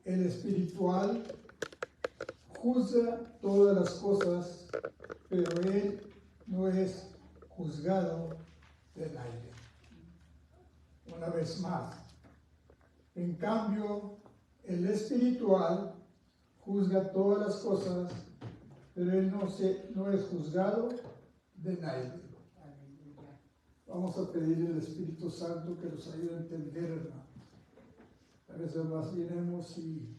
el espiritual juzga todas las cosas, pero él no es juzgado de nadie. Una vez más. En cambio, el espiritual juzga todas las cosas, pero él no es juzgado de nadie. Vamos a pedir al Espíritu Santo que nos ayude a entender, hermano. A veces más vienemos y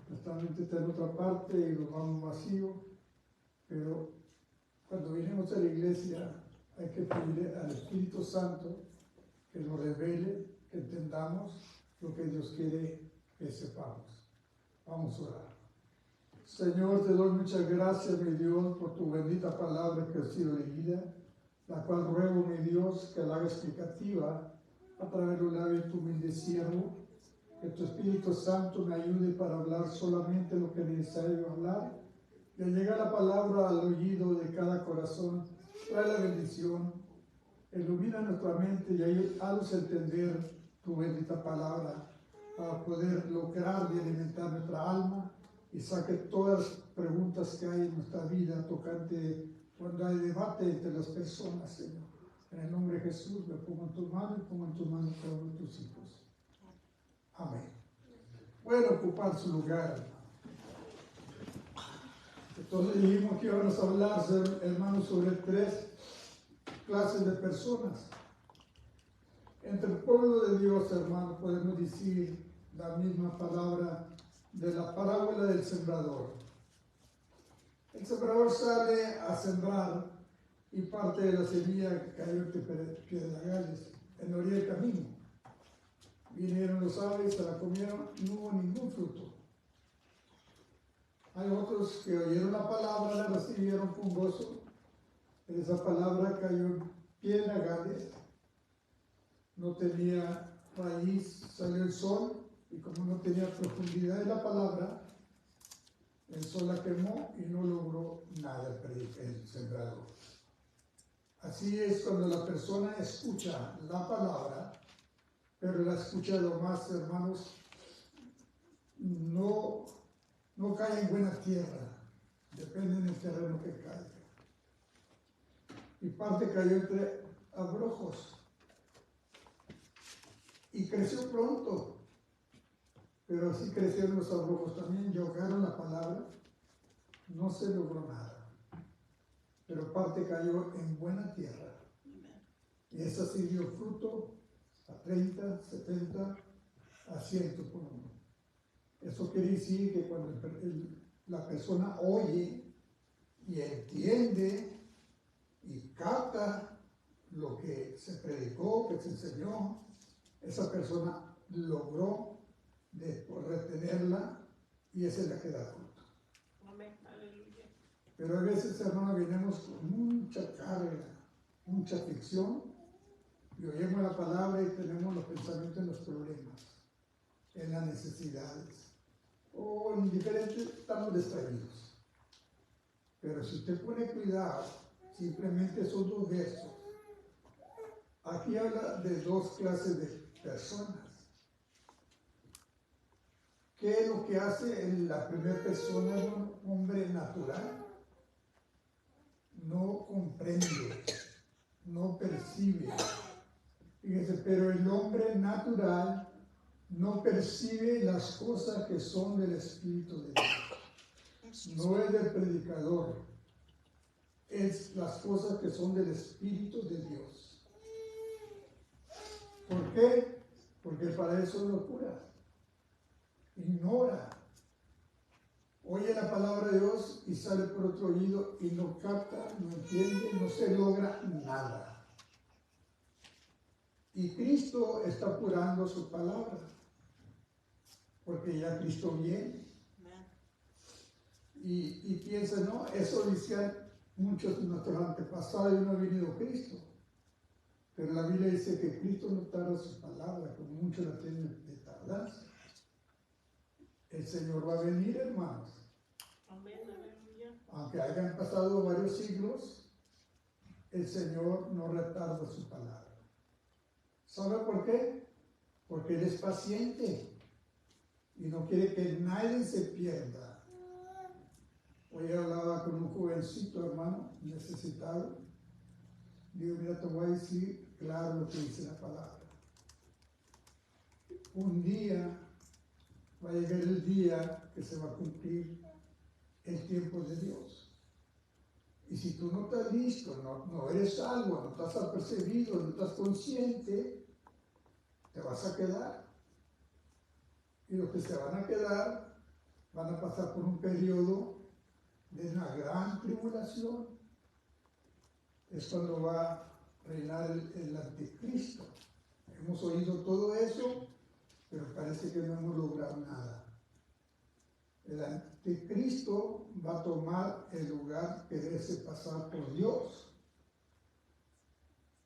nuestra mente está en otra parte y nos vamos vacíos, pero cuando vinimos a la iglesia hay que pedir al Espíritu Santo que nos revele, que entendamos lo que Dios quiere que sepamos. Vamos a orar. Señor, te doy muchas gracias, mi Dios, por tu bendita palabra que ha sido leída, la cual ruego, mi Dios, que la haga explicativa a través de los labios de tu humilde siervo, que tu Espíritu Santo me ayude para hablar solamente lo que es necesario hablar, que llegue la palabra al oído de cada corazón, trae la bendición, ilumina nuestra mente y haznos entender tu bendita palabra para poder lograr y alimentar nuestra alma y saque todas las preguntas que hay en nuestra vida tocante cuando hay debate entre las personas, Señor. En el nombre de Jesús me pongo en tus manos y pongo en tus manos cada uno de tus hijos. Amén. Pueden ocupar su lugar. Entonces dijimos que íbamos a hablar, hermanos, sobre 3 clases de personas. Entre el pueblo de Dios, hermano, podemos decir la misma palabra de la parábola del sembrador. El sembrador sale a sembrar y parte de la semilla cayó entre pedregales en la orilla del camino. Vinieron los aves, se la comieron, no hubo ningún fruto. Hay otros que oyeron la palabra, la recibieron con gozo, pero esa palabra cayó en pedregales, no tenía raíz, salió el sol, y como no tenía profundidad de la palabra, el sol la quemó y no logró nada el sembrador. Así es cuando la persona escucha la palabra, pero la escucha lo más, hermanos, no cae en buena tierra, depende del terreno que caiga. Y parte cayó entre abrojos y creció pronto. Pero así crecieron los abrojos también, y ahogaron la palabra, no se logró nada. Pero parte cayó en buena tierra. Y esa sí dio fruto a 30, 70, a 100 por uno. Eso quiere decir que cuando la persona oye y entiende y capta lo que se predicó, que se enseñó, esa persona logró de retenerla y esa es la que da fruto. Amén, aleluya. Pero a veces, hermano, venimos con mucha carga, mucha aflicción y oímos la palabra y tenemos los pensamientos en los problemas, en las necesidades o en diferentes, estamos distraídos. Pero si usted pone cuidado, simplemente son 2 versos. Aquí habla de 2 clases de personas. ¿Qué es lo que hace la primera persona, un hombre natural? No comprende, no percibe. Fíjense, pero el hombre natural no percibe las cosas que son del Espíritu de Dios. No es del predicador, es las cosas que son del Espíritu de Dios. ¿Por qué? Porque para eso es locura. Ignora, oye la palabra de Dios y sale por otro oído y no capta, no entiende, no se logra nada. Y Cristo está apurando su palabra, porque ya Cristo viene. Y piensa, no, eso decían muchos de nuestros antepasados y no ha venido Cristo. Pero la Biblia dice que Cristo no tarda su palabra, como muchos la tienen de tardanza. El Señor va a venir, hermanos. Amén, aleluya. Aunque hayan pasado varios siglos, el Señor no retarda su palabra. ¿Sabe por qué? Porque Él es paciente y no quiere que nadie se pierda. Hoy hablaba con un jovencito, hermano, necesitado. Digo, mira, te voy a decir claro lo que dice la palabra. Un día va a llegar el día que se va a cumplir el tiempo de Dios. Y si tú no estás listo, no eres salvo, no estás apercibido, no estás consciente, te vas a quedar. Y los que se van a quedar van a pasar por un periodo de una gran tribulación. Es cuando va a reinar el anticristo. Hemos oído todo eso, pero parece que no hemos logrado nada. El anticristo va a tomar el lugar que debe pasar por Dios.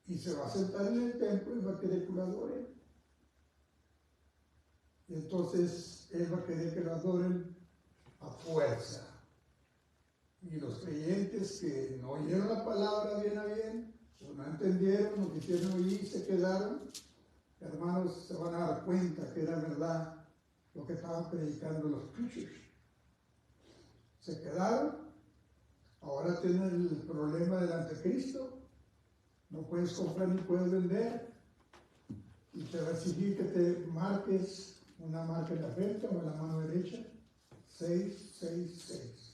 Y se va a sentar en el templo y va a querer que lo adoren. Y entonces él va a querer que lo adoren a fuerza. Y los creyentes que no oyeron la palabra bien a bien, o no entendieron, no quisieron oír, se quedaron, hermanos, se van a dar cuenta que era verdad lo que estaban predicando los preachers. Se quedaron, ahora tienen el problema del anticristo, no puedes comprar ni puedes vender, y te va a exigir que te marques una marca en la frente o en la mano derecha, 666.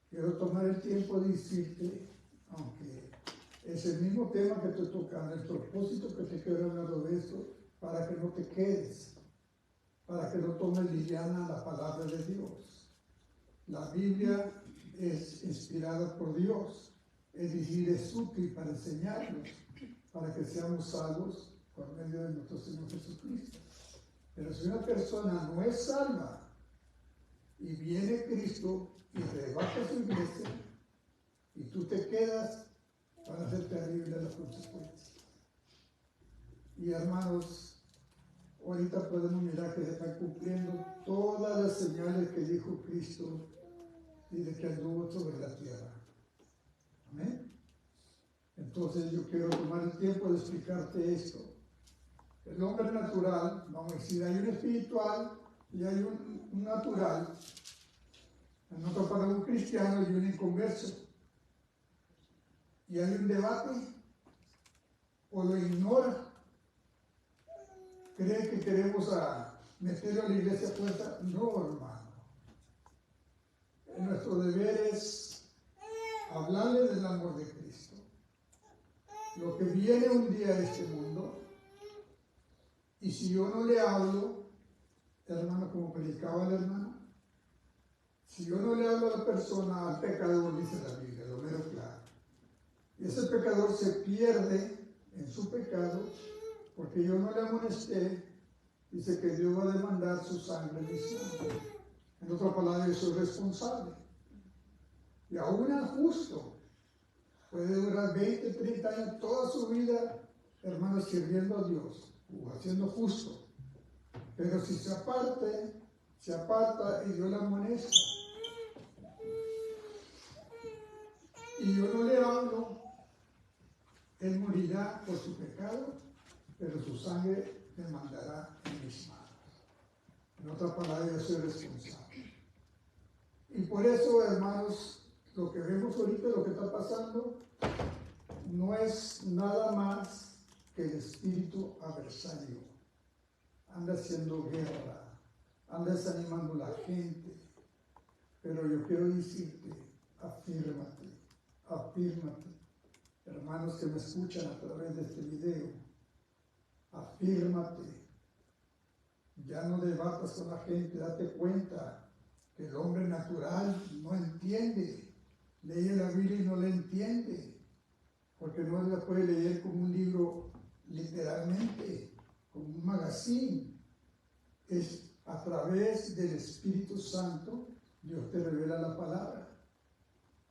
Quiero tomar el tiempo de decirte, aunque es el mismo tema que estoy tocando, el propósito que te quiero hablar de esto, para que no te quedes, para que no tomes liviana la palabra de Dios. La Biblia es inspirada por Dios, es decir, es útil para enseñarnos, para que seamos salvos por medio de nuestro Señor Jesucristo. Pero si una persona no es salva y viene Cristo y rebasa su iglesia y tú te quedas, van a ser terribles las consecuencias. Y hermanos, ahorita podemos mirar que se están cumpliendo todas las señales que dijo Cristo y de que anduvo sobre la tierra. Amén. Entonces yo quiero tomar el tiempo de explicarte esto. El hombre natural, vamos a decir, hay un espiritual y hay un natural, en otra palabra un cristiano y un inconverso. Y hay un debate, o lo ignora, cree que queremos meterlo a la iglesia puesta. No, hermano. Nuestro deber es hablarle del amor de Cristo. Lo que viene un día a este mundo, y si yo no le hablo, hermano, como predicaba el hermano, si yo no le hablo a la persona, al pecador, dice la Biblia, lo mero claro. Y ese pecador se pierde en su pecado porque yo no le amonesté. Dice que Dios va a demandar su sangre, mi sangre. En otra palabra, yo soy responsable. Y aún el justo puede durar 20, 30 años, toda su vida, hermano, sirviendo a Dios o haciendo justo. Pero si se aparta y Dios le amonesta, y yo no le hablo, él morirá por su pecado, pero su sangre demandará en mis manos. En otra palabra, yo soy responsable. Y por eso, hermanos, lo que vemos ahorita, lo que está pasando, no es nada más que el espíritu adversario. Anda haciendo guerra, anda desanimando a la gente. Pero yo quiero decirte, afírmate, afírmate. Hermanos que me escuchan a través de este video, afírmate. Ya no debatas con la gente, date cuenta que el hombre natural no entiende. Lee la Biblia y no la entiende, porque no la puede leer como un libro literalmente, como un magazine. Es a través del Espíritu Santo, Dios te revela la palabra.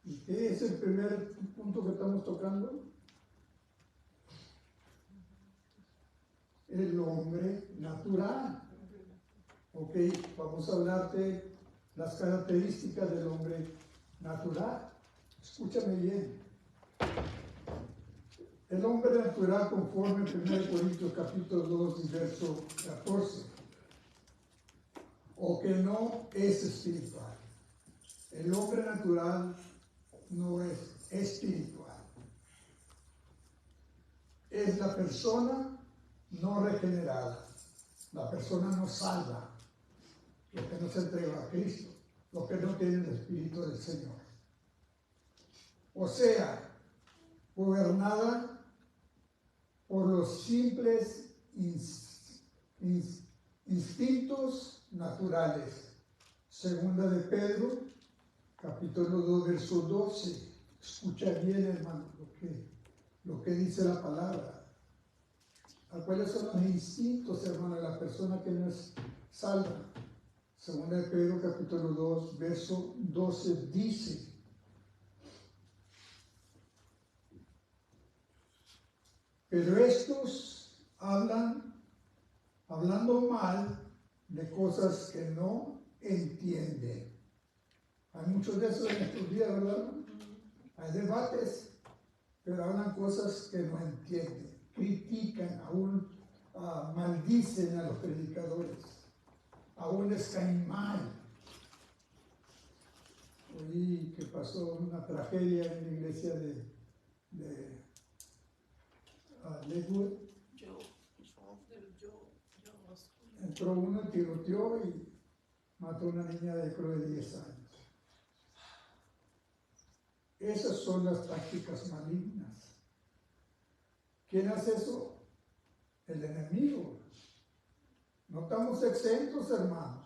¿Y qué es el primer punto que estamos tocando? El hombre natural. Ok, vamos a hablar de las características del hombre natural. Escúchame bien. El hombre natural, conforme 1 Corintios capítulo 2 y verso 14. o que no es espiritual. El hombre natural no es espiritual. Es la persona no regenerada, la persona no salva, lo que no se entrega a Cristo, lo que no tiene el Espíritu del Señor. O sea, gobernada por los simples instintos naturales. Segunda de Pedro, capítulo 2, verso 12. Escucha bien, hermano, lo que dice la palabra. ¿Cuáles son los instintos, hermano, de la persona que no es salva? Segunda de Pedro, capítulo 2, verso 12 dice: pero estos hablando mal de cosas que no entienden. Hay muchos de esos en estos días, ¿verdad? Hay debates, pero hablan cosas que no entienden. Critican, aún maldicen a los predicadores, aún les caen mal. Oí que pasó una tragedia en la iglesia de Lakewood. Entró uno, tiroteó y mató a una niña de creo de 10 años. Esas son las prácticas malignas. ¿Quién hace eso? El enemigo. No estamos exentos, hermanos.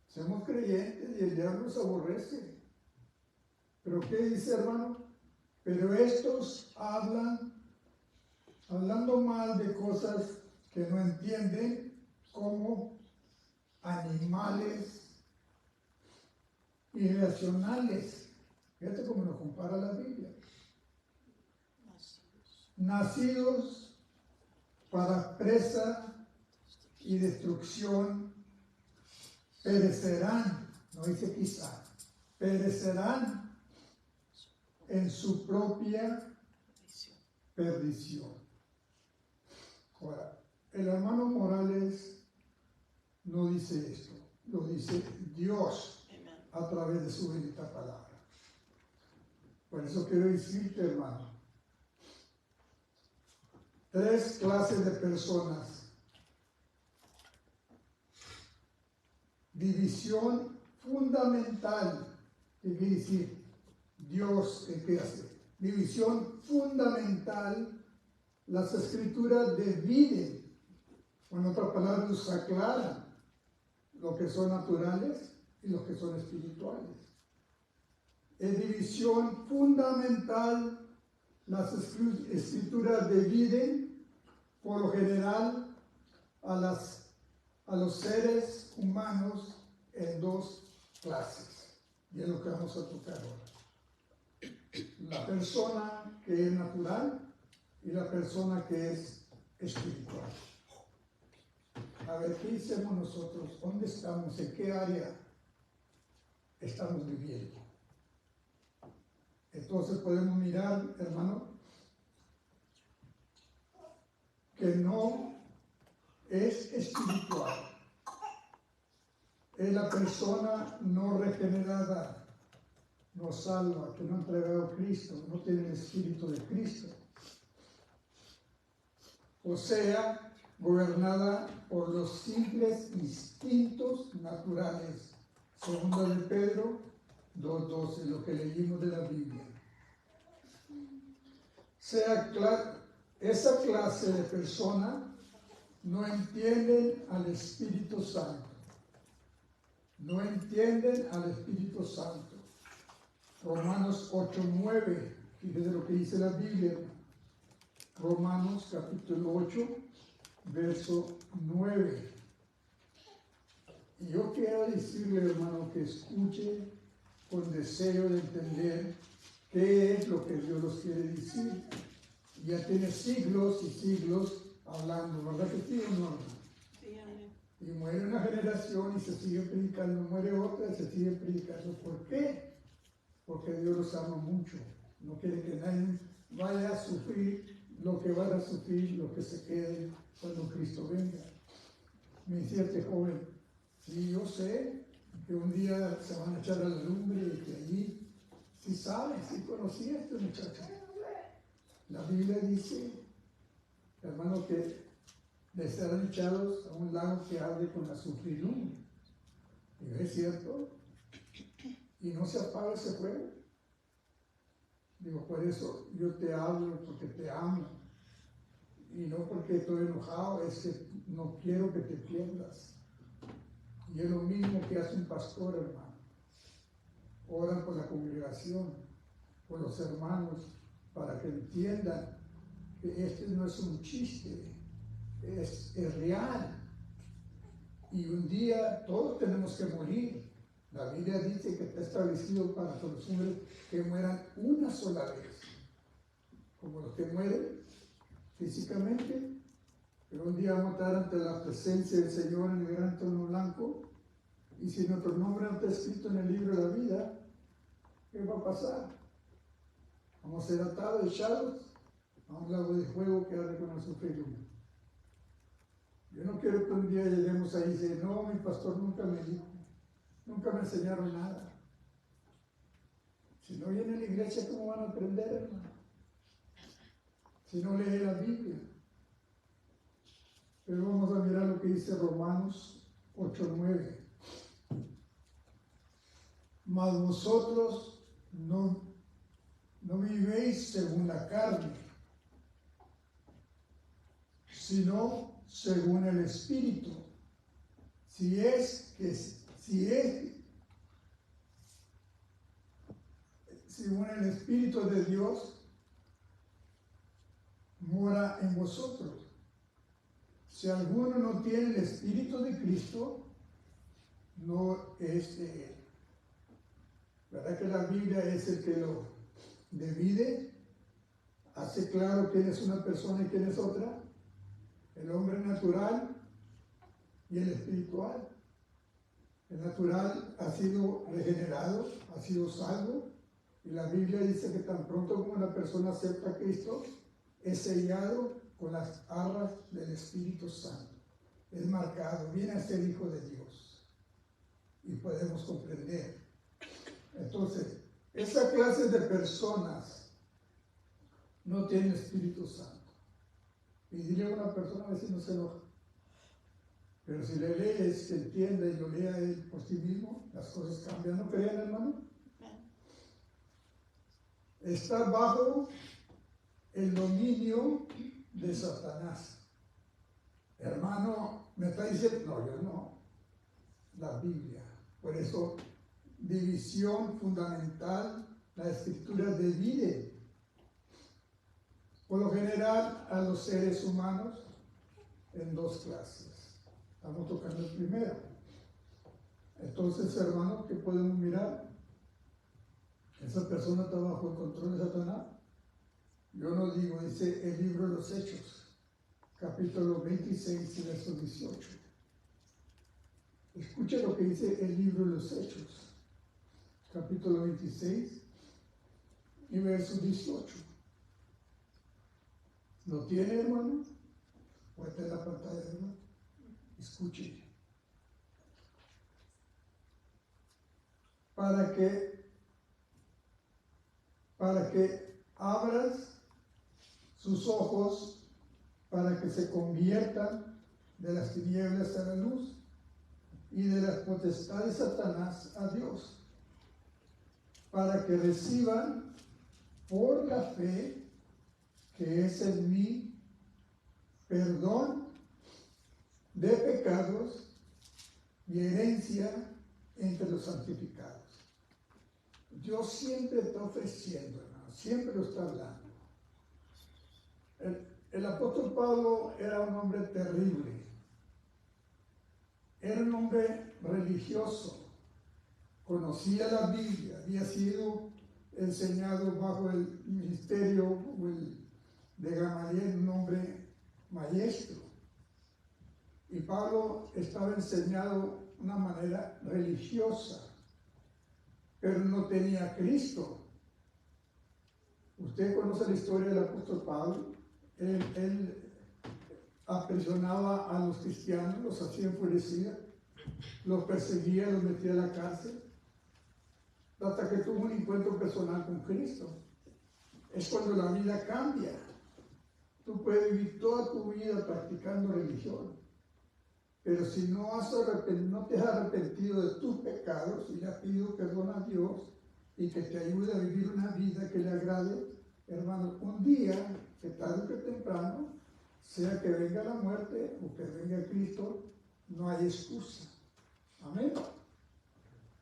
Somos creyentes y el diablo nos aborrece. ¿Pero qué dice, hermano? Pero estos hablando mal de cosas que no entienden, como animales irracionales. Fíjate cómo nos compara la Biblia. Nacidos para presa y destrucción, perecerán, no dice quizá, perecerán en su propia perdición. Ahora, el hermano Morales no dice esto, lo dice Dios a través de su bendita palabra. Por eso quiero decirte, hermano, 3 clases de personas. División fundamental. ¿Qué quiere decir? Dios, ¿qué hace? División fundamental. Las escrituras dividen, o en otras palabras, nos aclaran lo que son naturales y lo que son espirituales. Es división fundamental. Las escrituras dividen, por lo general, a los seres humanos en 2 clases. Y es lo que vamos a tocar ahora. La persona que es natural y la persona que es espiritual. A ver, ¿qué hicimos nosotros? ¿Dónde estamos? ¿En qué área estamos viviendo? Entonces podemos mirar, hermano, que no es espiritual. Es la persona no regenerada, no salva, que no ha entregado a Cristo, no tiene el Espíritu de Cristo. O sea, gobernada por los simples instintos naturales. Segunda de Pedro 2:12, lo que leímos de la Biblia. Esa clase de persona no entienden al Espíritu Santo. No entienden al Espíritu Santo. Romanos 8:9, fíjese lo que dice la Biblia. Romanos capítulo 8, verso 9. Y yo quiero decirle, hermano, que escuche con deseo de entender qué es lo que Dios nos quiere decir. Ya tiene siglos y siglos hablando, ¿verdad que sí o no? Sí, amén. Y muere una generación y se sigue predicando, muere otra y se sigue predicando. ¿Por qué? Porque Dios los ama mucho. No quiere que nadie vaya a sufrir lo que van a sufrir, lo que se quede cuando Cristo venga. Me decía este joven, Sí, yo sé que un día se van a echar a la lumbre y que allí, sí saben, sí conocí a este muchacho. La Biblia dice, hermano, que de serán echados a un lago que arde con azufre y lumbre. Y es cierto, y no se apaga ese fuego. Digo, por eso yo te hablo, porque te amo. Y no porque estoy enojado, es que no quiero que te pierdas. Y es lo mismo que hace un pastor, hermano. Oran por la congregación, por los hermanos, para que entiendan que este no es un chiste, es real. Y un día todos tenemos que morir. La Biblia dice que está establecido para que los hombres que mueran una sola vez, como los que mueren físicamente, pero un día vamos a estar ante la presencia del Señor en el gran trono blanco, y si nuestro nombre no está escrito en el libro de la vida, ¿qué va a pasar? Vamos a ser atados, echados a un lago de fuego que arde con azufre y lumbre. Yo no quiero que un día lleguemos ahí y dice, no, mi pastor nunca me dijo, nunca me enseñaron nada. Si no vienen a la iglesia, ¿cómo van a aprender, hermano? Si no leen la Biblia. Pero vamos a mirar lo que dice Romanos 8:9. Mas vosotros no vivéis según la carne, sino según el Espíritu. Según el Espíritu de Dios mora en vosotros. Si alguno no tiene el Espíritu de Cristo, no es de él. ¿Verdad que la Biblia es el que lo divide? Hace claro quién es una persona y quién es otra. El hombre natural y el espiritual. El natural ha sido regenerado, ha sido salvo. Y la Biblia dice que tan pronto como la persona acepta a Cristo, es sellado con las arras del Espíritu Santo. Es marcado, viene a ser hijo de Dios. Y podemos comprender. Entonces, esa clase de personas no tiene Espíritu Santo. Y dile a una persona, a ver si no se enoja. Pero si le lees, que entienda y lo lea él por sí mismo, las cosas cambian. ¿No creen, hermano? Está bajo el dominio de Satanás. Hermano, me está diciendo, no, yo no. La Biblia. Por eso, división fundamental, la Escritura divide. Por lo general, a los seres humanos en dos clases. Estamos tocando el primero. Entonces, hermano, ¿qué podemos mirar? ¿Esa persona está bajo el control de Satanás? Yo no digo, dice el libro de los Hechos, capítulo 26 y verso 18. Escuche lo que dice el libro de los Hechos, capítulo 26 y verso 18. ¿Lo tiene, hermano? ¿O está en la pantalla, hermano? Escuche. Para que abras sus ojos, para que se conviertan de las tinieblas a la luz y de las potestades de Satanás a Dios, para que reciban por la fe que es en mí perdón de pecados y herencia entre los santificados. Dios siempre está ofreciendo, hermano, siempre lo está hablando. El apóstol Pablo era un hombre terrible, era un hombre religioso, conocía la Biblia, había sido enseñado bajo el ministerio de Gamaliel, un hombre maestro. Y Pablo estaba enseñado de una manera religiosa, pero no tenía a Cristo. Usted conoce la historia del apóstol Pablo. Él aprisionaba a los cristianos, los hacía enfurecer, los perseguía, los metía a la cárcel, hasta que tuvo un encuentro personal con Cristo. Es cuando la vida cambia. Tú puedes vivir toda tu vida practicando religión, pero si no te has arrepentido de tus pecados y le has pedido perdón a Dios y que te ayude a vivir una vida que le agrade, hermano, un día, que tarde o que temprano, sea que venga la muerte o que venga Cristo, no hay excusa. Amén.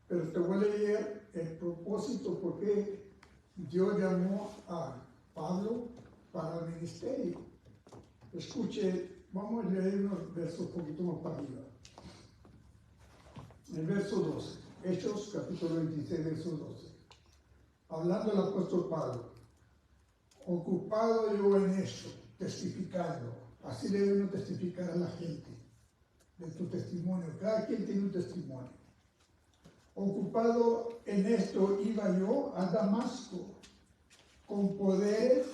Pero te voy a leer el propósito porque Dios llamó a Pablo para el ministerio. Escuche, vamos a leer unos versos un poquito más para arriba. El verso 12, Hechos capítulo 26, verso 12. Hablando el apóstol Pablo, ocupado yo en esto, testificando. Así le debemos testificar a la gente de tu testimonio. Cada quien tiene un testimonio. Ocupado en esto iba yo a Damasco, con poderes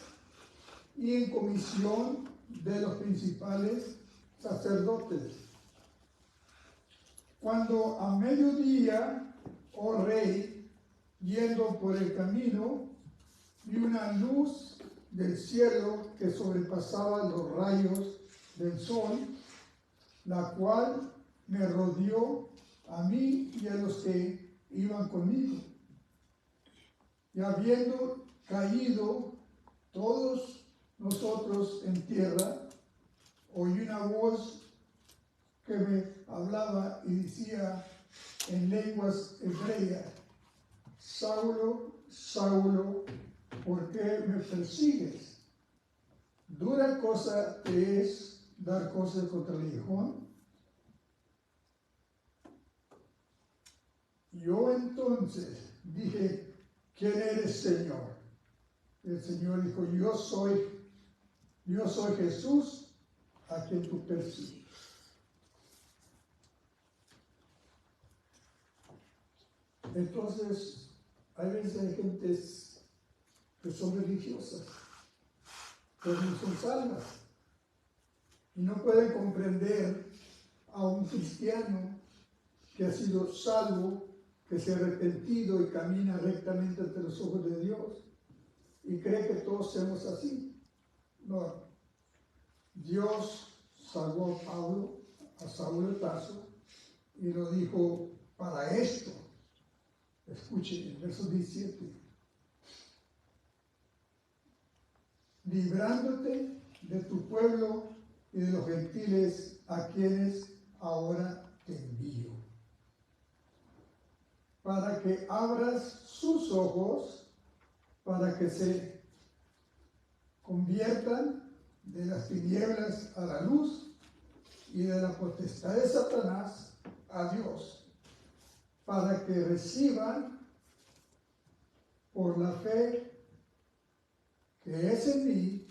y en comisión de los principales sacerdotes. Cuando a mediodía, oh rey, yendo por el camino, vi una luz del cielo que sobrepasaba los rayos del sol, la cual me rodeó a mí y a los que iban conmigo. Y habiendo caído todos nosotros en tierra, oí una voz que me hablaba y decía en lenguas hebreas: Saulo, Saulo, ¿por qué me persigues? ¿Dura cosa te es dar cosas contra el aguijón? Yo entonces dije: ¿quién eres, Señor? El Señor dijo: yo soy Jesús, a quien tú persigues. Entonces, hay veces hay gentes que son religiosas, pero no son salvas, y no pueden comprender a un cristiano que ha sido salvo, que se ha arrepentido y camina rectamente ante los ojos de Dios, y cree que todos somos así. No. Dios salvó a Pablo, a Saulo de Tarso, y lo dijo para esto. Escuchen el verso 17. Librándote de tu pueblo y de los gentiles a quienes ahora te envío, para que abras sus ojos, para que se conviertan de las tinieblas a la luz y de la potestad de Satanás a Dios, para que reciban por la fe que es en mí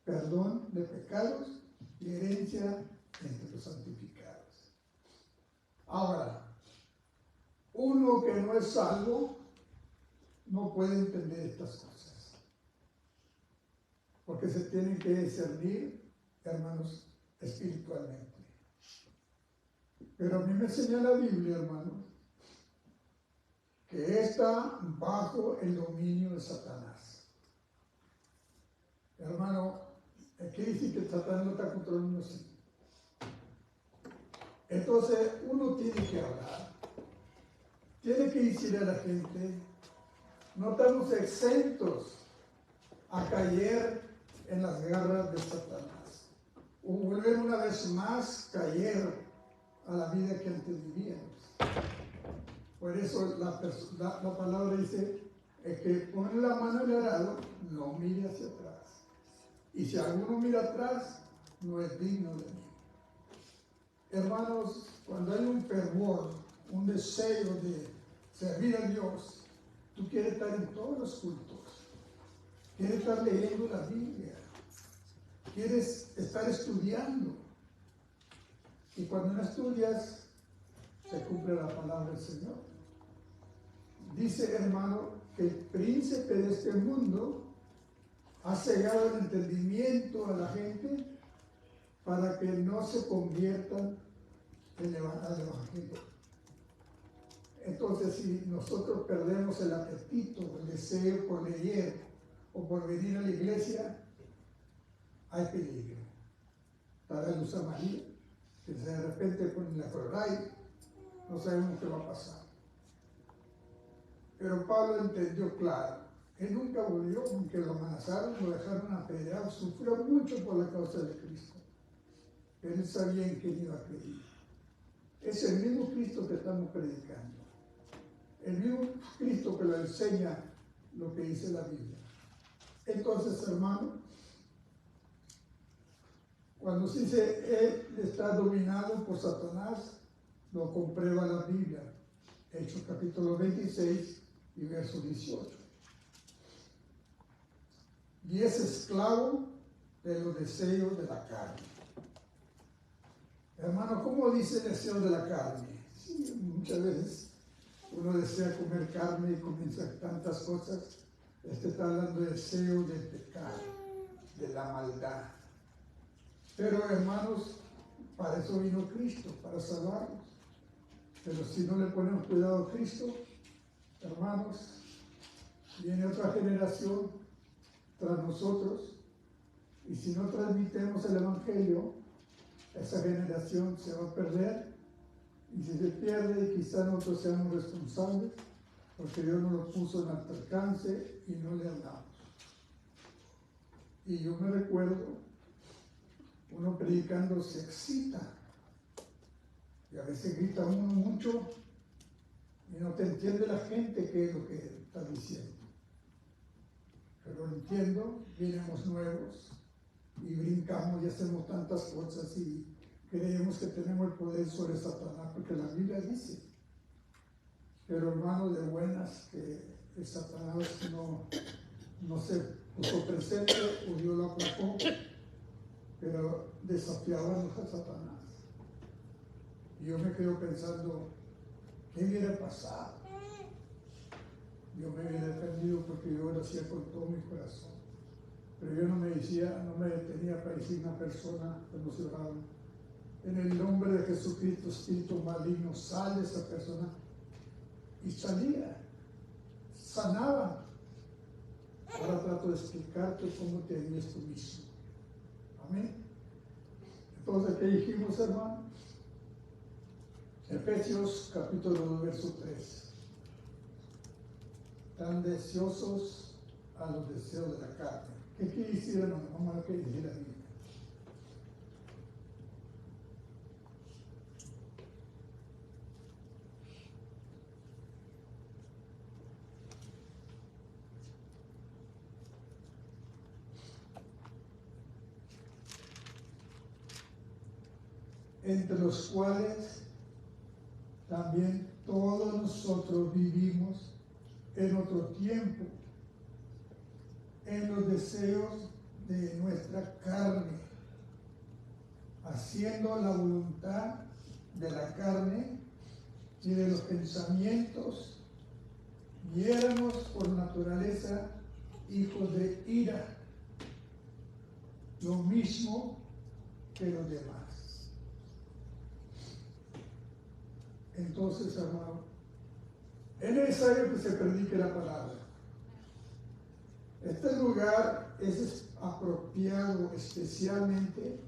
perdón de pecados y herencia entre los santificados. Ahora, uno que no es salvo no puede entender estas cosas, porque se tienen que discernir, hermanos, espiritualmente. Pero a mí me enseña la Biblia, hermanos, que está bajo el dominio de Satanás. Hermano, ¿qué dice que Satanás no está controlando así? Entonces, uno tiene que hablar, tiene que decir a la gente: no estamos exentos a caer en las garras de Satanás, o volver una vez más caer a la vida que antes vivíamos. Por eso la palabra dice: el que pone la mano en el arado no mire hacia atrás, y si alguno mira atrás no es digno de mí. Hermanos, cuando hay un fervor, un deseo de servir a Dios, tú quieres estar en todos los cultos, quieres estar leyendo la Biblia, quieres estar estudiando, y cuando no estudias se cumple la palabra del Señor. Dice, hermano, que el príncipe de este mundo ha cegado el entendimiento a la gente para que no se conviertan al Evangelio. Entonces, si nosotros perdemos el apetito, el deseo por leer o por venir a la iglesia, hay peligro. Para luz amarilla, que de repente ponen la cloray, no sabemos qué va a pasar. Pero Pablo entendió claro. Él nunca volvió, aunque lo amenazaron, lo dejaron apedreado, sufrió mucho por la causa de Cristo. Pero él sabía en quién iba a creer. Es el mismo Cristo que estamos predicando. El mismo Cristo que lo enseña lo que dice la Biblia. Entonces, hermano, cuando se dice él está dominado por Satanás, lo comprueba la Biblia. Hechos capítulo 26 y verso 18. Y es esclavo de los deseos de la carne. Hermano, ¿cómo dice deseo de la carne? Sí, muchas veces uno desea comer carne y comienza tantas cosas. Está hablando de deseo del pecado, de la maldad. Pero hermanos, para eso vino Cristo, para salvarnos. Pero si no le ponemos cuidado a Cristo, hermanos, viene otra generación tras nosotros, y si no transmitemos el Evangelio, esa generación se va a perder, y si se pierde, quizá nosotros seamos responsables, porque Dios nos lo puso en nuestro alcance y no le hablamos. Y yo me recuerdo, uno predicando se excita, y a veces grita uno mucho, y no te entiende la gente qué es lo que está diciendo. Pero entiendo, venimos nuevos, y brincamos y hacemos tantas cosas, y creemos que tenemos el poder sobre Satanás, porque la Biblia dice. Pero hermano, de buenas, que el Satanás no se puso presente, o Dios lo aplicó, pero desafiábamos a Satanás. Y yo me quedo pensando, ¿qué hubiera pasado? Yo me hubiera defendido porque yo lo hacía con todo mi corazón. Pero yo no me detenía para decir una persona cuando se oraba. En el nombre de Jesucristo, espíritu maligno, sale esa persona. Y salía, sanaba. Ahora trato de explicarte cómo te harías tú mismo. Amén. Entonces, ¿qué dijimos, hermano? Efesios capítulo 2, verso 3. Tan deseosos a los deseos de la carne. ¿Qué quiere decir, hermano? Vamos a ver qué dice la Biblia. Entre los cuales también todos nosotros vivimos en otro tiempo, en los deseos de nuestra carne, haciendo la voluntad de la carne y de los pensamientos, y éramos por naturaleza hijos de ira, lo mismo que los demás. Entonces, hermano, es necesario que se predique la palabra. Este lugar es apropiado especialmente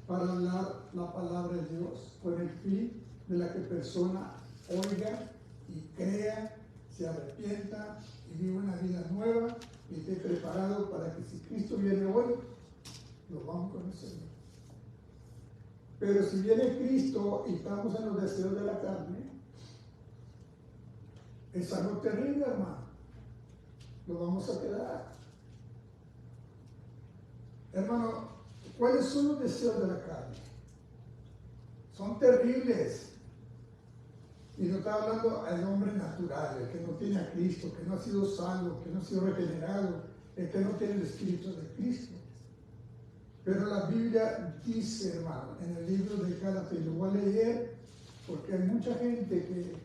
para hablar la palabra de Dios, con el fin de la que persona oiga y crea, se arrepienta y viva una vida nueva y esté preparado para que si Cristo viene hoy, lo vamos a conocer. Pero si viene Cristo y estamos en los deseos de la carne, es algo terrible, hermano. Lo vamos a quedar. Hermano, ¿cuáles son los deseos de la carne? Son terribles. Y no está hablando al hombre natural, el que no tiene a Cristo, que no ha sido salvo, que no ha sido regenerado, el que no tiene el Espíritu de Cristo. Pero la Biblia dice, hermano, en el libro de Gálatas, y lo voy a leer, porque hay mucha gente que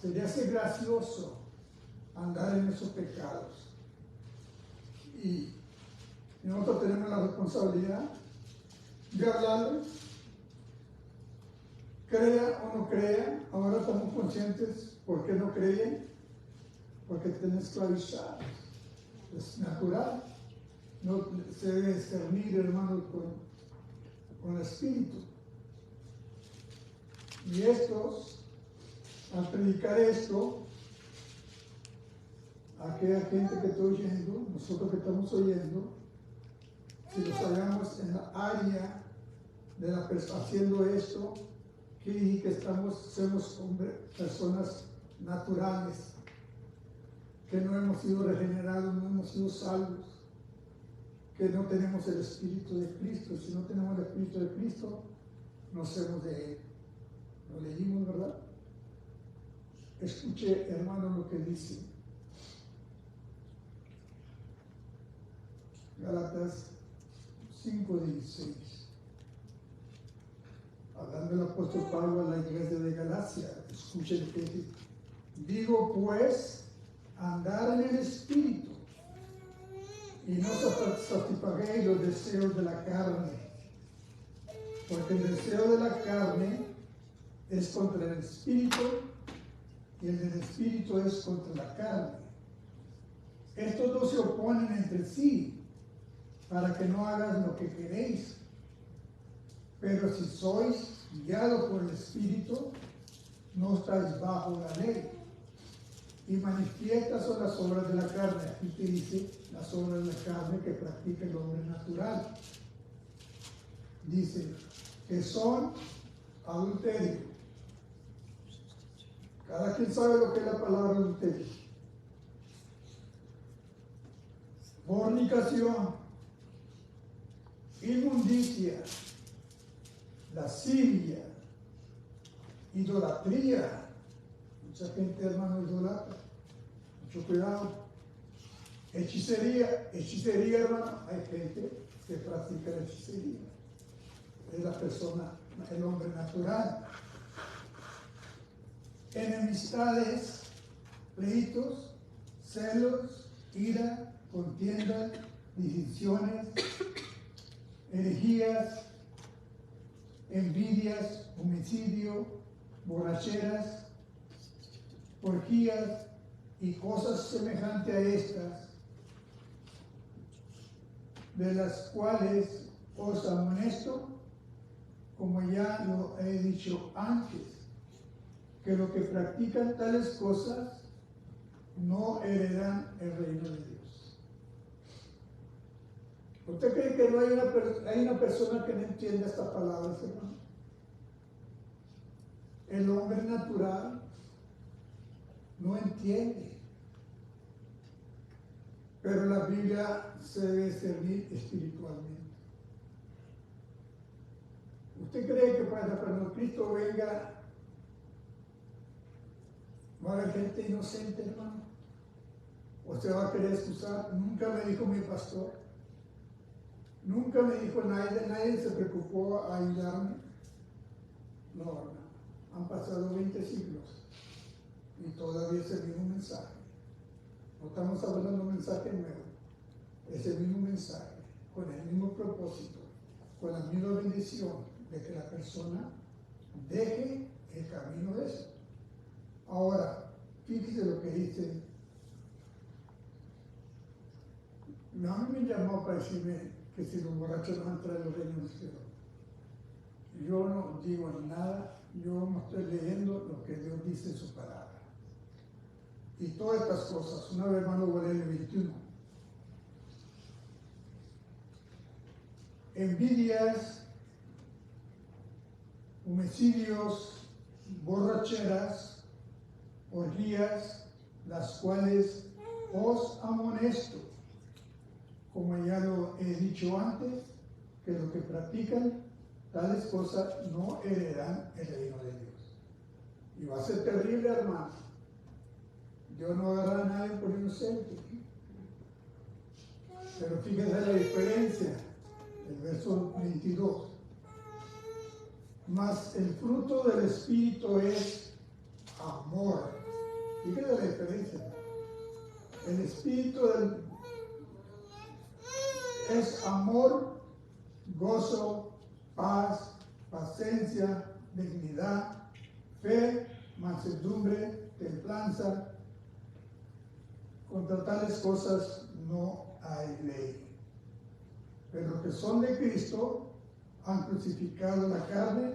se le hace gracioso andar en esos pecados. Y nosotros tenemos la responsabilidad de hablarles crea o no crea, ahora estamos conscientes por qué no creían, porque están esclavizados. Es natural. No se debe discernir, hermanos, con el espíritu. Y estos, al predicar esto, aquella gente que está oyendo, nosotros que estamos oyendo, si nos hallamos en la área de la persona haciendo esto, que somos personas naturales, que no hemos sido regenerados, no hemos sido salvos, que no tenemos el Espíritu de Cristo. Si no tenemos el Espíritu de Cristo, no somos de Él. Lo leímos, ¿verdad? Escuche, hermano, lo que dice Gálatas 5:16. Hablando el apóstol Pablo a la iglesia de Galacia, escuchen lo que dice. Digo pues, andar en el Espíritu, y no satisfagáis los deseos de la carne, porque el deseo de la carne es contra el Espíritu, y el del Espíritu es contra la carne. Estos dos se oponen entre sí, para que no hagas lo que queréis. Pero si sois guiados por el Espíritu, no estáis bajo la ley. Y manifiestas son las obras de la carne. Aquí te dice las obras de la carne que practica el hombre natural. Dice que son adulterio. Cada quien sabe lo que es la palabra adulterio. Fornicación, inmundicia, lascivia, idolatría. Mucha gente, hermano, idolatra. Mucho cuidado. Hechicería, hermano. Hay gente que practica la hechicería. Es la persona, el hombre natural. Enemistades, pleitos, celos, ira, contiendas, disensiones, herejías, envidias, homicidio, borracheras, orgías y cosas semejantes a estas, de las cuales os amonesto, como ya lo he dicho antes, que los que practican tales cosas no heredarán el reino de Dios. ¿Usted cree que no hay una persona que no entienda estas palabras, hermano? El hombre natural no entiende. Pero la Biblia se debe servir espiritualmente. ¿Usted cree que cuando Cristo venga va a haber gente inocente, hermano? ¿O se va a querer excusar? Nunca me dijo mi pastor. Nunca me dijo nadie se preocupó a ayudarme. No, hermano. Han pasado 20 siglos y todavía es el mismo mensaje. No estamos hablando de un mensaje nuevo. Es el mismo mensaje, con el mismo propósito, con la misma bendición de que la persona deje el camino de eso. Ahora, fíjese lo que dice. A mí me llamó para decirme que si los borrachos no entran en los reinos de los cielos. Yo no digo nada, yo no estoy leyendo lo que Dios dice en su palabra. Y todas estas cosas, una vez más lo voy a leer el 21. Envidias, homicidios, borracheras, orgías, las cuales os amonesto, como ya lo he dicho antes, que los que practican tales cosas no heredarán el reino de Dios. Y va a ser terrible, hermano. Dios no agarra a nadie por inocente. Pero fíjense la diferencia, el verso 22. Mas el fruto del Espíritu es amor. Fíjense la diferencia. El Espíritu es amor, gozo, paz, paciencia, dignidad, fe, mansedumbre, templanza. Contra tales cosas no hay ley. Pero los que son de Cristo han crucificado la carne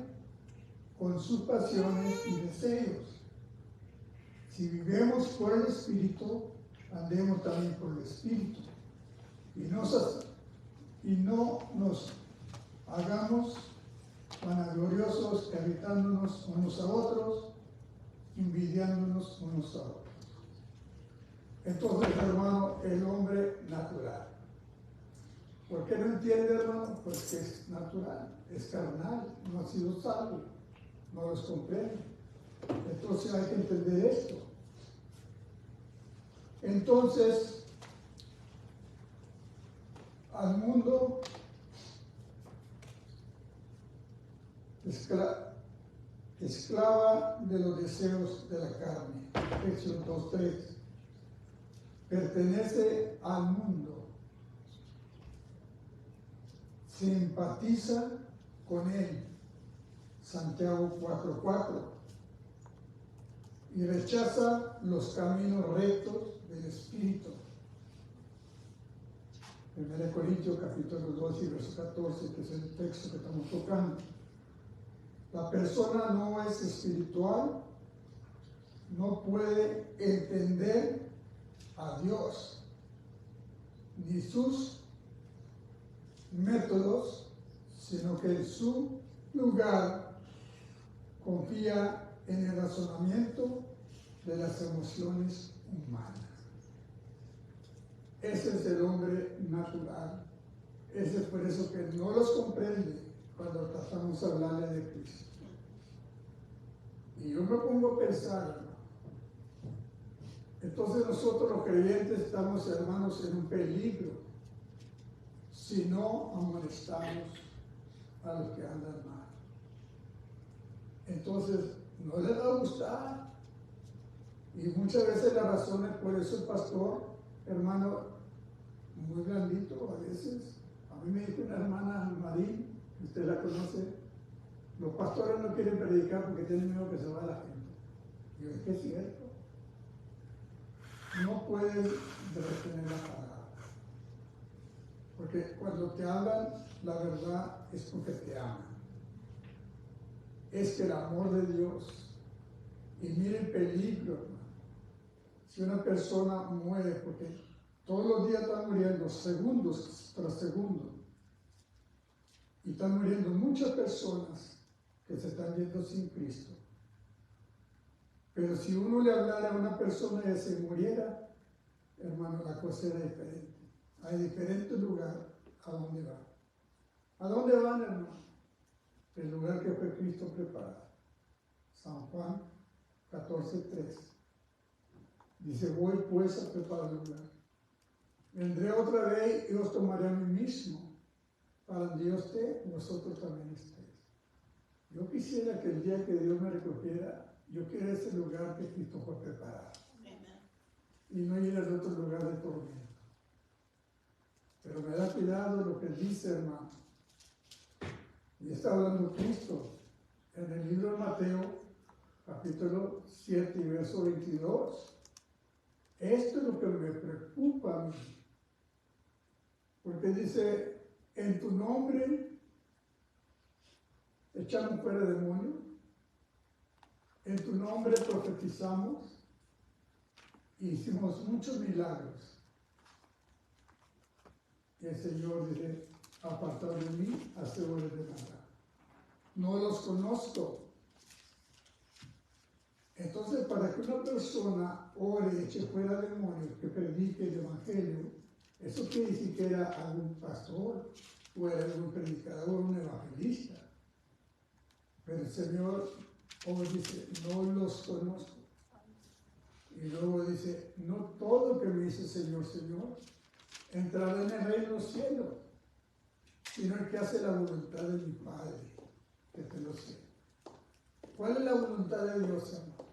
con sus pasiones y deseos. Si vivemos por el Espíritu, andemos también por el Espíritu. Y no nos hagamos vanagloriosos, irritándonos unos a otros, envidiándonos unos a otros. Entonces, hermano, el hombre natural. ¿Por qué no entiende, hermano? Porque es natural, es carnal, no ha sido salvo, no los comprende. Entonces hay que entender esto. Entonces, al mundo esclava de los deseos de la carne. Efesios 2:3. Pertenece al mundo, se empatiza con él, Santiago 4:4, y rechaza los caminos rectos del Espíritu. 1 Corintios capítulo 2 y verso 14, que es el texto que estamos tocando. La persona no es espiritual, no puede entender a Dios ni sus métodos, sino que en su lugar confía en el razonamiento de las emociones humanas. Ese es el hombre natural. Ese es por eso que no los comprende cuando tratamos de hablarle de Cristo. Y yo me pongo a pensar, hermano. Entonces nosotros los creyentes estamos, hermanos, en un peligro si no amonestamos a los que andan mal. Entonces, no les va a gustar. Y muchas veces la razón es por eso el pastor, hermano, muy blandito a veces. A mí me dijo una hermana Marín, usted la conoce, los pastores no quieren predicar porque tienen miedo que se vaya la gente. Y yo, es que es cierto. No pueden retener la palabra. Porque cuando te hablan, la verdad es porque te aman. Es que el amor de Dios, y mire el peligro, hermano. Si una persona muere, porque todos los días están muriendo, segundos tras segundos, y están muriendo muchas personas que se están yendo sin Cristo. Pero si uno le hablara a una persona y se muriera, hermano, la cosa era diferente. Hay diferentes lugares a dónde van. ¿A dónde van, hermano? El lugar que fue Cristo preparado. San Juan 14:3. Dice, voy pues a preparar el lugar. Vendré otra vez y os tomaré a mí mismo, para donde yo esté, vosotros también estéis. Yo quisiera que el día que Dios me recogiera, yo quiera ese lugar que Cristo fue preparado. Y no ir al otro lugar de tormento. Pero me da cuidado lo que dice, hermano. Y está hablando Cristo en el libro de Mateo, capítulo 7 y verso 22. Esto es lo que me preocupa a mí. Porque dice, en tu nombre echamos fuera demonios, en tu nombre profetizamos y hicimos muchos milagros. Y el Señor dice, apartad de mí, hacedores de nada. No los conozco. Entonces, para que una persona ore, eche fuera demonios, que predique el Evangelio, eso quiere decir que era algún pastor, o era algún predicador, o un evangelista. Pero el Señor hoy dice, no los conozco. Y luego dice, no todo que me dice Señor, Señor, entrará en el reino de los cielos, sino el que hace la voluntad de mi Padre, que te lo sé. ¿Cuál es la voluntad de Dios, hermano?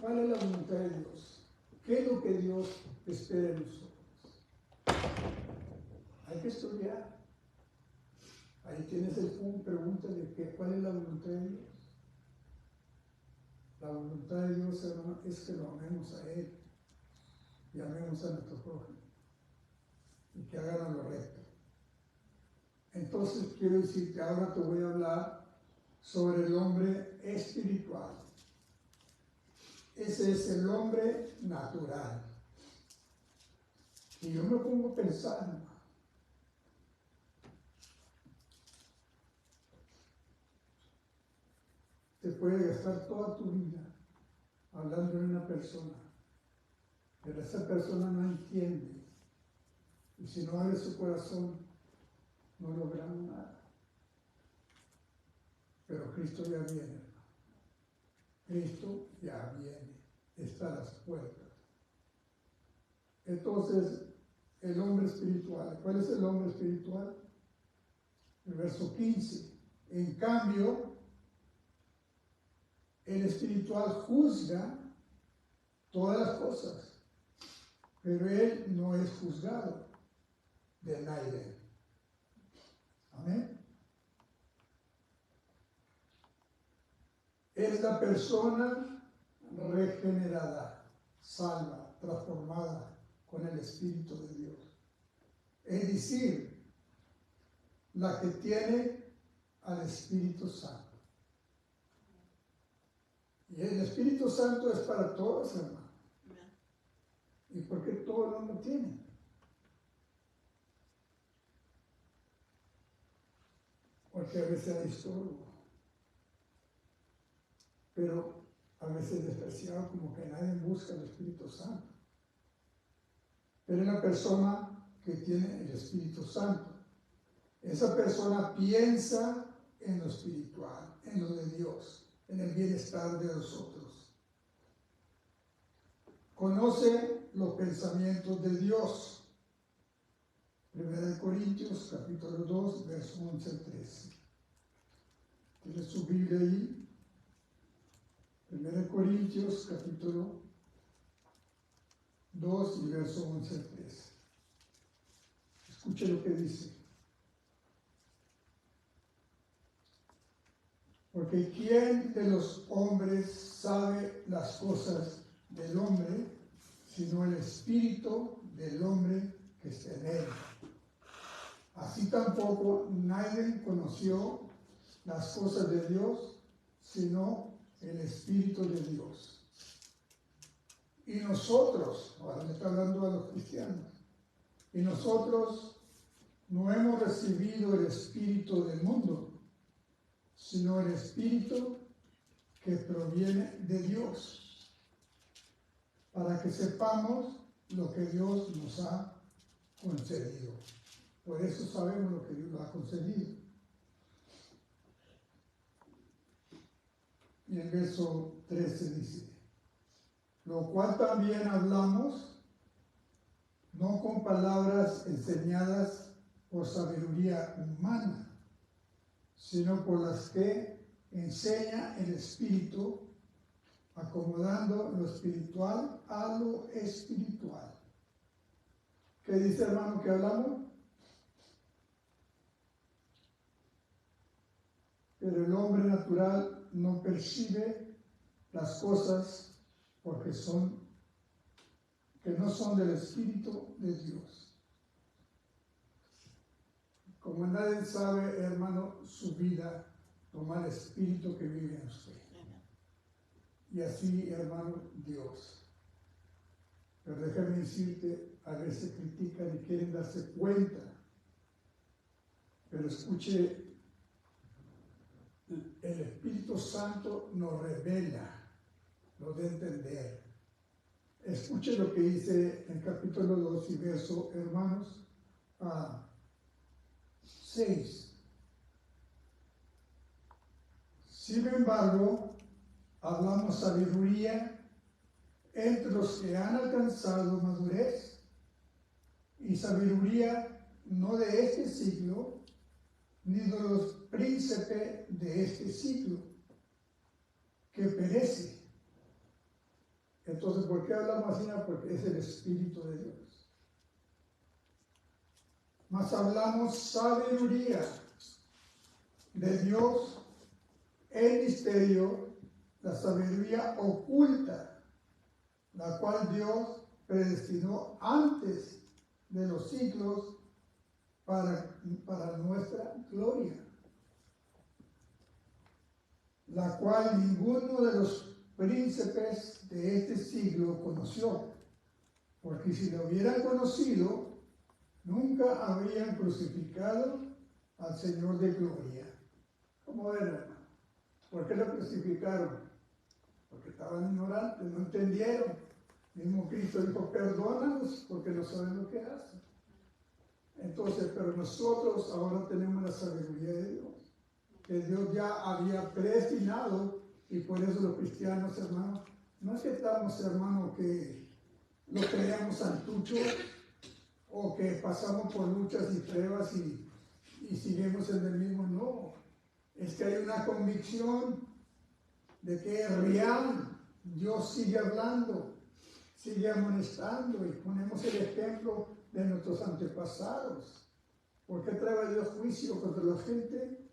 ¿Cuál es la voluntad de Dios? ¿Qué es lo que Dios espera de nosotros? Hay que estudiar, Ahí tienes el punto, pregunta de cuál es la voluntad de Dios. La voluntad de Dios, hermano, es que lo amemos a Él y amemos a nuestro prójimo y que hagan lo recto. Entonces quiero decir que ahora te voy a hablar sobre el hombre espiritual. Ese es el hombre natural. Y yo me pongo a pensar, hermano, te puede gastar toda tu vida hablando de una persona, pero esa persona no entiende. Y si no abre su corazón, no logramos nada. Pero Cristo ya viene, hermano. Cristo ya viene, está a las puertas. Entonces, el hombre espiritual, ¿cuál es el hombre espiritual? El verso 15. En cambio, el espiritual juzga todas las cosas, pero él no es juzgado de nadie. Amén. Es la persona regenerada, salva, transformada con el Espíritu de Dios. Es decir, la que tiene al Espíritu Santo. Y el Espíritu Santo es para todos, hermano. ¿Y por qué todos no lo tienen? Porque a veces hay estorbo. Pero a veces despreciado, como que nadie busca el Espíritu Santo. Pero es la persona que tiene el Espíritu Santo. Esa persona piensa en lo espiritual, en lo de Dios, en el bienestar de nosotros. Conoce los pensamientos de Dios. 1 Corintios, capítulo 2, verso 11 al 13. ¿Tiene su Biblia ahí? 1 Corintios, capítulo 2 y verso 11 al 13. Escuche lo que dice. Porque ¿quién de los hombres sabe las cosas del hombre, sino el espíritu del hombre que está en él? Así tampoco nadie conoció las cosas de Dios, sino el Espíritu de Dios. Y nosotros, ahora le está hablando a los cristianos, y nosotros no hemos recibido el Espíritu del mundo, sino el Espíritu que proviene de Dios, para que sepamos lo que Dios nos ha concedido. Por eso sabemos lo que Dios nos ha concedido. Y el verso 13 dice, lo cual también hablamos, no con palabras enseñadas por sabiduría humana, sino por las que enseña el Espíritu, acomodando lo espiritual a lo espiritual. ¿Qué dice, hermano, que hablamos? Pero el hombre natural no percibe las cosas porque no son del Espíritu de Dios. Como nadie sabe, hermano, su vida, toma el Espíritu que vive en usted. Y así, hermano, Dios. Pero déjame decirte, a veces critican y quieren darse cuenta. Pero escuche, el Espíritu Santo nos revela, nos da a entender. Escuche lo que dice en capítulo 2 y verso, hermanos, 6. Sin embargo, hablamos sabiduría entre los que han alcanzado madurez, y sabiduría no de este siglo, ni de los príncipes de este siglo, que perece. Entonces, ¿por qué hablamos así? Porque es el Espíritu de Dios. Mas hablamos sabiduría de Dios el misterio, la sabiduría oculta, la cual Dios predestinó antes de los siglos para nuestra gloria, la cual ninguno de los príncipes de este siglo conoció, porque si lo hubieran conocido, nunca habrían crucificado al Señor de gloria. ¿Cómo ven, hermano? ¿Por qué lo crucificaron? Porque estaban ignorantes, no entendieron. Mismo Cristo dijo, perdónanos porque no saben lo que hacen. Entonces, pero nosotros ahora tenemos la sabiduría de Dios, que Dios ya había predestinado, y por eso los cristianos, hermanos, no es que estamos, hermanos, que lo creamos santucho o que pasamos por luchas y pruebas y seguimos en el mismo, no. Es que hay una convicción de que es real. Dios sigue hablando, sigue amonestando, y ponemos el ejemplo de nuestros antepasados. ¿Por qué trae Dios juicio contra la gente?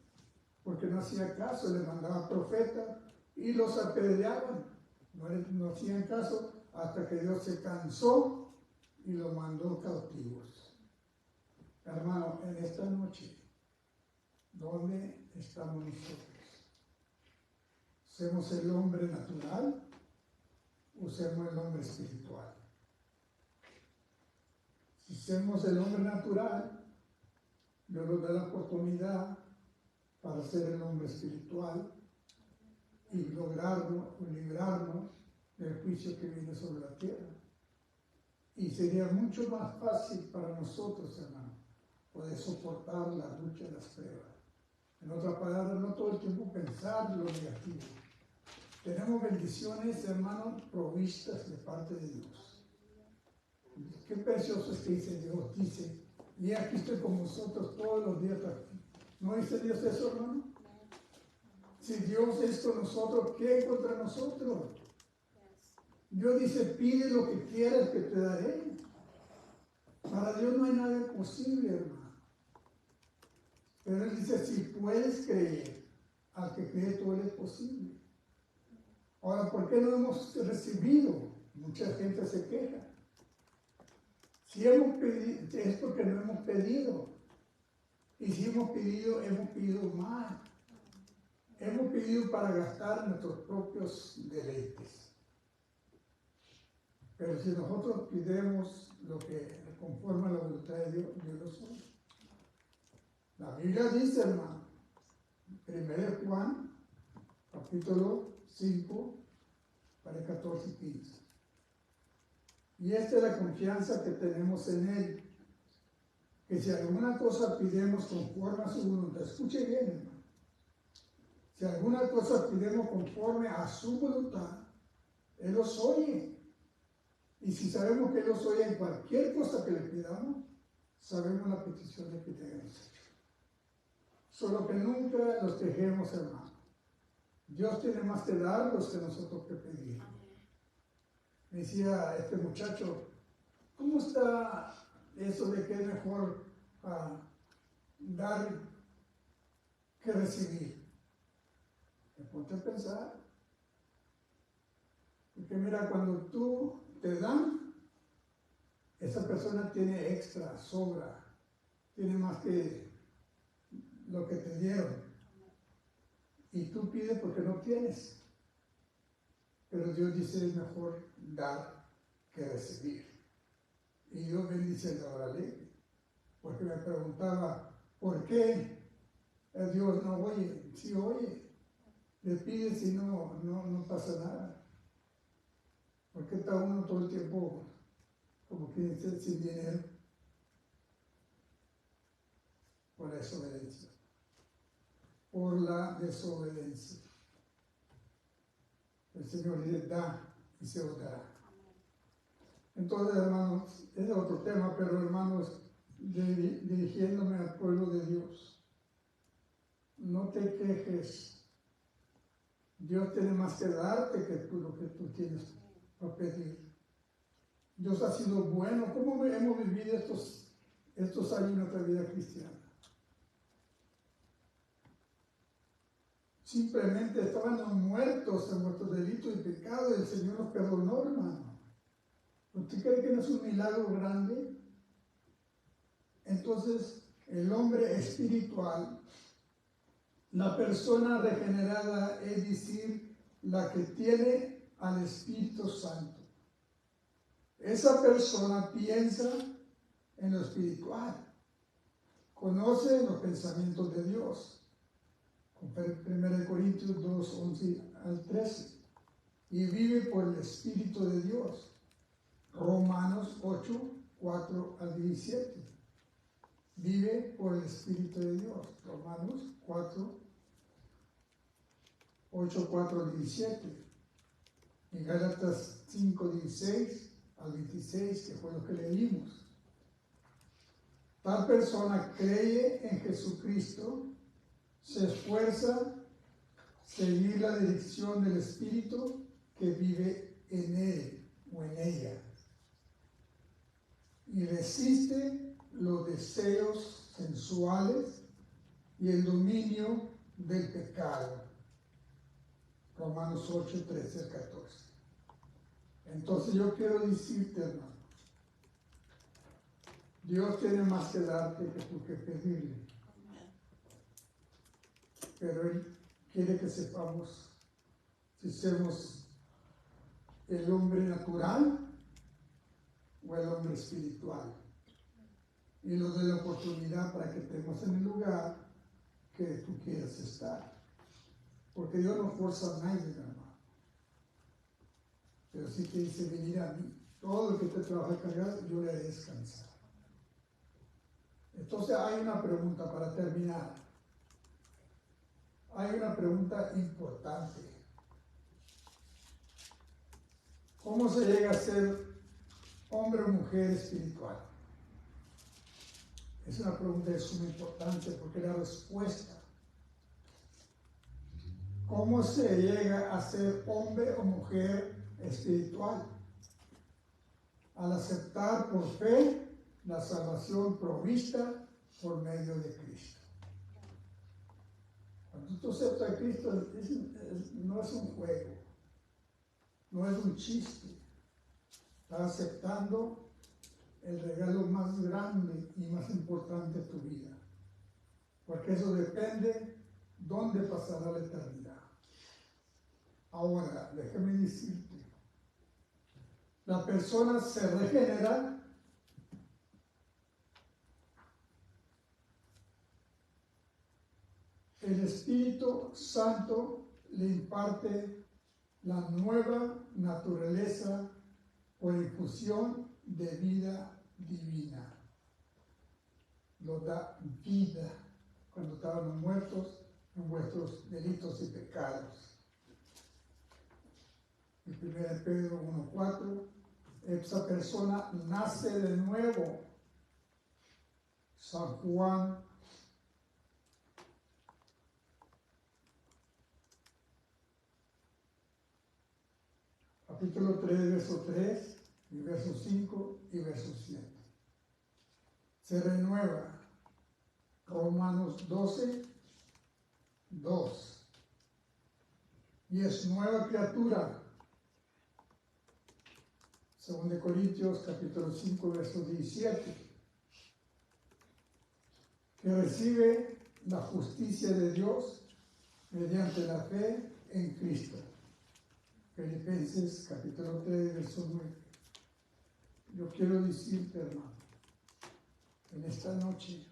Porque no hacía caso, le mandaba profetas y los apedreaban. No hacían caso hasta que Dios se cansó y los mandó cautivos. Hermano, en esta noche, ¿dónde estamos nosotros? ¿Somos el hombre natural o somos el hombre espiritual? Si somos el hombre natural, Dios nos da la oportunidad para ser el hombre espiritual y lograrnos o librarnos del juicio que viene sobre la tierra. Y sería mucho más fácil para nosotros, hermano, poder soportar la lucha y las pruebas. En otras palabras, no todo el tiempo pensar lo negativo. Tenemos bendiciones, hermanos, provistas de parte de Dios. Qué precioso es que dice Dios, dice, y aquí estoy con vosotros todos los días. ¿No dice Dios eso, hermano? Si Dios es con nosotros, ¿qué contra nosotros? Dios dice, pide lo que quieras que te daré. Para Dios no hay nada imposible, hermano. Pero Él dice, si puedes creer, al que cree todo es posible. Ahora, ¿por qué no hemos recibido? Mucha gente se queja. Si hemos pedido, es porque no hemos pedido. Y si hemos pedido mal. Hemos pedido para gastar nuestros propios deleites. Pero si nosotros pidemos lo que conforme a la voluntad de Dios, Dios lo sabe. La Biblia dice, hermano, 1 Juan, capítulo 5, para 14 y 15. Y esta es la confianza que tenemos en Él, que si alguna cosa pidemos conforme a su voluntad, escuche bien, hermano, si alguna cosa pidemos conforme a su voluntad, Él los oye. Y si sabemos que Él los oye en cualquier cosa que le pidamos, sabemos la petición de que tenemos hecho. Solo que nunca los dejemos, hermano. Dios tiene más que darlos que nosotros que pedir. Me decía este muchacho, ¿cómo está eso de que es mejor dar que recibir? Me ponte a pensar. Porque mira, cuando tú te dan, esa persona tiene extra, sobra, tiene más que lo que te dieron. Y tú pides porque no tienes. Pero Dios dice es mejor dar que recibir. Y yo bendice la ley. Porque me preguntaba, ¿por qué Dios no oye? Sí oye. Le pides y no pasa nada. ¿Por qué está uno todo el tiempo como que dice sin dinero? Por la desobediencia. Por la desobediencia. El Señor dice, da y se os dará. Entonces, hermanos, es otro tema, pero hermanos, dirigiéndome al pueblo de Dios, no te quejes. Dios tiene más que darte que tú lo que tú tienes para pedir. Dios ha sido bueno. ¿Cómo hemos vivido estos años en nuestra vida cristiana? simplemente estábamos muertos en nuestros delitos y pecados y el Señor nos perdonó, hermano. ¿Usted cree que no es un milagro grande? Entonces, el hombre espiritual, la persona regenerada, es decir, la que tiene al Espíritu Santo. Esa persona piensa en lo espiritual, conoce los pensamientos de Dios. 1 Corintios 2, 11 al 13. Y vive por el Espíritu de Dios. Romanos 8, 4 al 17. Vive por el Espíritu de Dios. Romanos 4, 8, 4 al 17. Y Gálatas 5, 16 al 26, que fue lo que leímos. Tal persona cree en Jesucristo, se esfuerza a seguir la dirección del Espíritu que vive en él o en ella y resiste los deseos sensuales y el dominio del pecado. Romanos 8, 13 al 14. Entonces yo quiero decirte, hermano, Dios tiene más que darte que tú que pedirle. Pero Él quiere que sepamos si somos el hombre natural o el hombre espiritual. Y nos dé la oportunidad para que estemos en el lugar que tú quieras estar. Porque Dios no fuerza a nadie, hermano. Pero sí te dice, venir a mí. Todo lo que te trabaja cargar, yo le haré descansar. Entonces hay una pregunta para terminar. Hay una pregunta importante. ¿Cómo se llega a ser hombre o mujer espiritual? Es una pregunta de suma importancia porque la respuesta, ¿cómo se llega a ser hombre o mujer espiritual? Al aceptar por fe la salvación provista por medio de Cristo. Cuando tú aceptas a Cristo, no es un juego, no es un chiste. Estás aceptando el regalo más grande y más importante de tu vida. Porque eso depende dónde pasará la eternidad. Ahora, déjame decirte, la persona se regenera el Espíritu Santo le imparte la nueva naturaleza por infusión de vida divina. Nos da vida cuando estábamos muertos en vuestros delitos y pecados. En 1 Pedro 1:4, esa persona nace de nuevo. San Juan capítulo 3, verso 3, y verso 5 y verso 7. Se renueva. Romanos 12, 2. Y es nueva criatura. 2 Corintios capítulo 5, verso 17. Que recibe la justicia de Dios mediante la fe en Cristo. Filipenses capítulo 3, verso 9. Yo quiero decirte, hermano, en esta noche,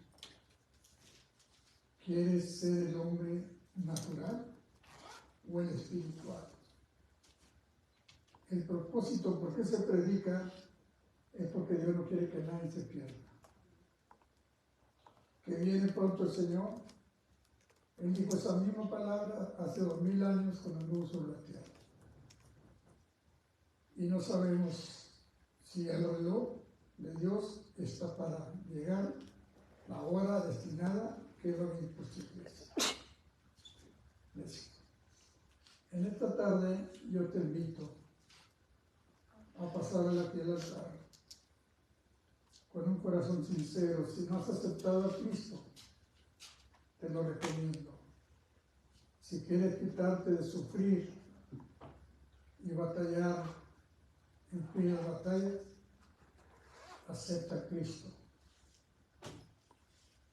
¿quieres ser el hombre natural o el espiritual? El propósito por qué se predica es porque Dios no quiere que nadie se pierda. Que viene pronto el Señor. Él dijo esa misma palabra hace 2000 años cuando anduvo sobre la tierra. Y no sabemos si el reloj de Dios está para llegar la hora destinada que va a venir por su iglesia. En esta tarde yo te invito a pasar a la piel al altar con un corazón sincero. Si no has aceptado a Cristo, te lo recomiendo. Si quieres quitarte de sufrir y batallar en frías batallas, acepta a Cristo.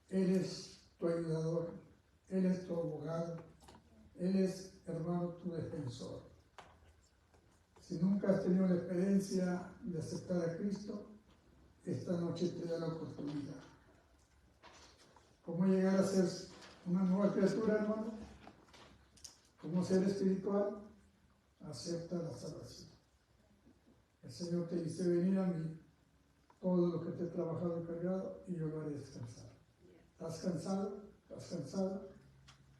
Él es tu ayudador, Él es tu abogado, Él es, hermano, tu defensor. Si nunca has tenido la experiencia de aceptar a Cristo, esta noche te da la oportunidad. ¿Cómo llegar a ser una nueva criatura, hermano? ¿Cómo ser espiritual? Acepta la salvación. El Señor te dice, venid a mí, todo lo que te he trabajado y cargado, y yo lo haré descansar. ¿Estás cansado? ¿Estás cansada?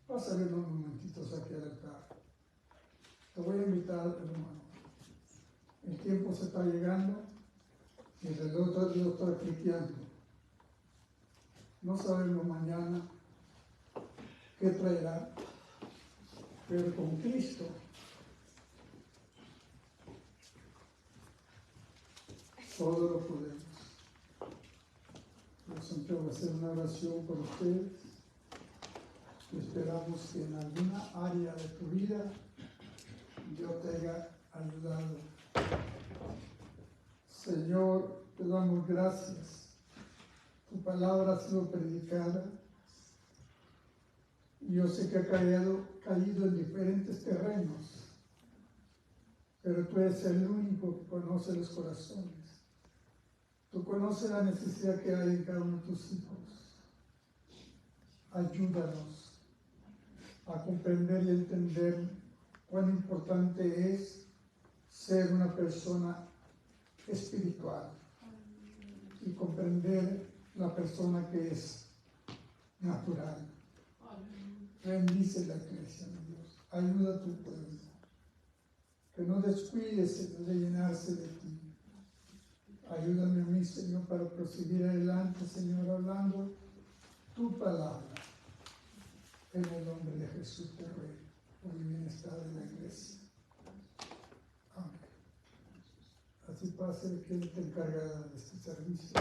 Vas a ver unos momentitos aquí al altar. Te voy a invitar, hermano. El tiempo se está llegando y el reloj de Dios está cliqueando. No sabemos mañana qué traerá, pero con Cristo todo lo podemos. Por eso yo voy a hacer una oración por ustedes. Y esperamos que en alguna área de tu vida Dios te haya ayudado. Señor, te damos gracias. Tu palabra ha sido predicada. Y yo sé que ha caído en diferentes terrenos. Pero tú eres el único que conoce los corazones. Tú conoces la necesidad que hay en cada uno de tus hijos. Ayúdanos a comprender y entender cuán importante es ser una persona espiritual y comprender la persona que es natural. Bendice la iglesia, mi Dios. Ayuda a tu pueblo. Que no descuides de llenarse de ti. Ayúdame a mí, Señor, para proseguir adelante, Señor, hablando tu palabra. En el nombre de Jesús te ruego por el bienestar de la iglesia. Amén. Así pase que Él te encargará de este servicio.